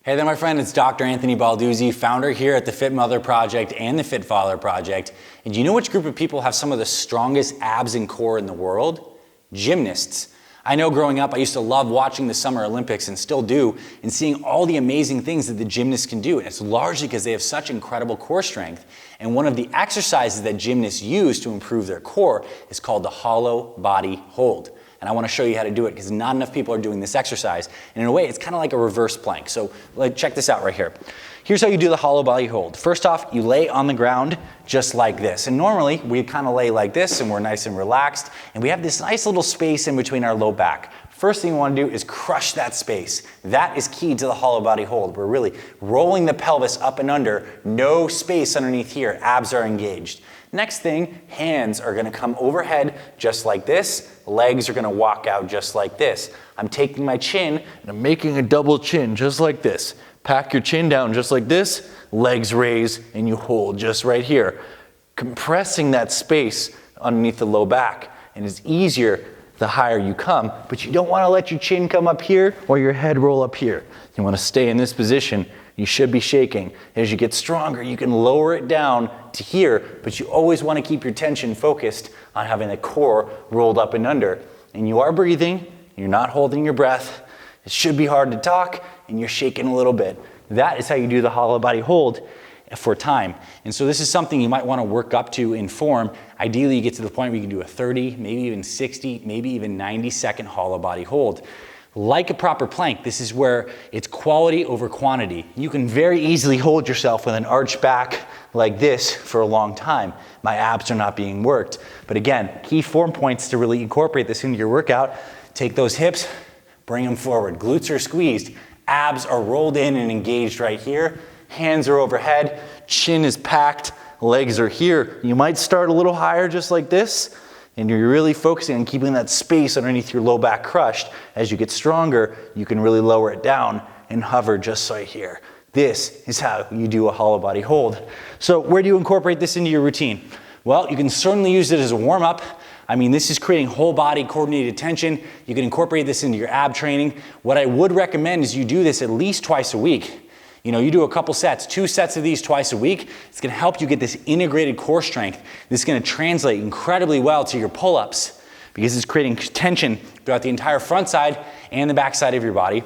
Hey there, my friend. It's Dr. Anthony Balduzzi, founder here at the Fit Mother Project and the Fit Father Project. And do you know which group of people have some of the strongest abs and core in the world? Gymnasts. I know growing up, I used to love watching the Summer Olympics and still do, and seeing all the amazing things that the gymnasts can do. And it's largely because they have such incredible core strength. And one of the exercises that gymnasts use to improve their core is called the hollow body hold. And I want to show you how to do it because not enough people are doing this exercise. And in a way, it's kind of like a reverse plank. So check this out right here. Here's how you do the hollow body hold. First off, you lay on the ground just like this. And normally, we kind of lay like this and we're nice and relaxed. And we have this nice little space in between our low back. First thing you want to do is crush that space. That is key to the hollow body hold. We're really rolling the pelvis up and under. No space underneath here. Abs are engaged. Next thing, hands are going to come overhead just like this. Legs are going to walk out just like this. I'm taking my chin and I'm making a double chin just like this. Pack your chin down just like this. Legs raise and you hold just right here. Compressing that space underneath the low back. And it's easier the higher you come, but you don't want to let your chin come up here or your head roll up here. You want to stay in this position. You should be shaking. As you get stronger, you can lower it down to here, but you always want to keep your tension focused on having the core rolled up and under. And you are breathing, you're not holding your breath. It should be hard to talk, and you're shaking a little bit. That is how you do the hollow body hold for time. And so this is something you might want to work up to in form. Ideally, you get to the point where you can do a 30, maybe even 60, maybe even 90-second hollow body hold. Like a proper plank, this is where it's quality over quantity. You can very easily hold yourself with an arched back like this for a long time. My abs are not being worked. But again, key form points to really incorporate this into your workout. Take those hips, bring them forward. Glutes are squeezed. Abs are rolled in and engaged right here. Hands are overhead. Chin is packed. Legs are here. You might start a little higher just like this. And you're really focusing on keeping that space underneath your low back crushed. As you get stronger, you can really lower it down and hover just right here. This is how you do a hollow body hold. So where do you incorporate this into your routine? Well, you can certainly use it as a warm-up. I mean, this is creating whole body coordinated tension. You can incorporate this into your ab training. What I would recommend is you do this at least twice a week. You know, you do a couple sets, 2 sets of these twice a week. It's going to help you get this integrated core strength. This is going to translate incredibly well to your pull-ups because it's creating tension throughout the entire front side and the back side of your body.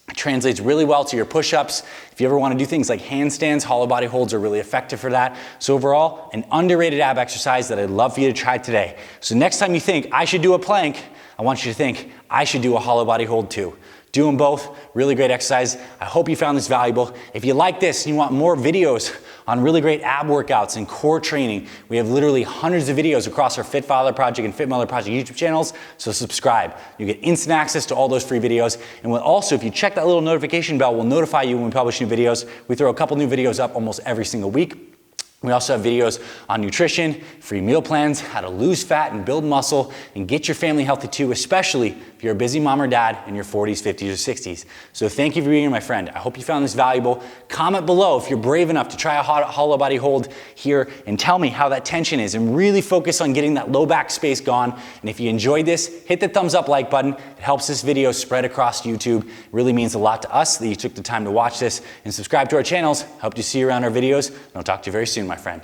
It translates really well to your push-ups. If you ever want to do things like handstands, hollow body holds are really effective for that. So overall, an underrated ab exercise that I'd love for you to try today. So next time you think, I should do a plank, I want you to think, I should do a hollow body hold too. Do them both, really great exercise. I hope you found this valuable. If you like this and you want more videos on really great ab workouts and core training, we have literally hundreds of videos across our Fit Father Project and Fit Mother Project YouTube channels, so subscribe. You get instant access to all those free videos. And we'll also, if you check that little notification bell, we'll notify you when we publish new videos. We throw a couple new videos up almost every single week. We also have videos on nutrition, free meal plans, how to lose fat and build muscle, and get your family healthy too, especially if you're a busy mom or dad in your 40s, 50s, or 60s. So thank you for being here, my friend. I hope you found this valuable. Comment below if you're brave enough to try a hollow body hold here and tell me how that tension is and really focus on getting that low back space gone. And if you enjoyed this, hit the thumbs up like button. It helps this video spread across YouTube. It really means a lot to us that you took the time to watch this and subscribe to our channels. Hope to see you around our videos, and I'll talk to you very soon, my friend.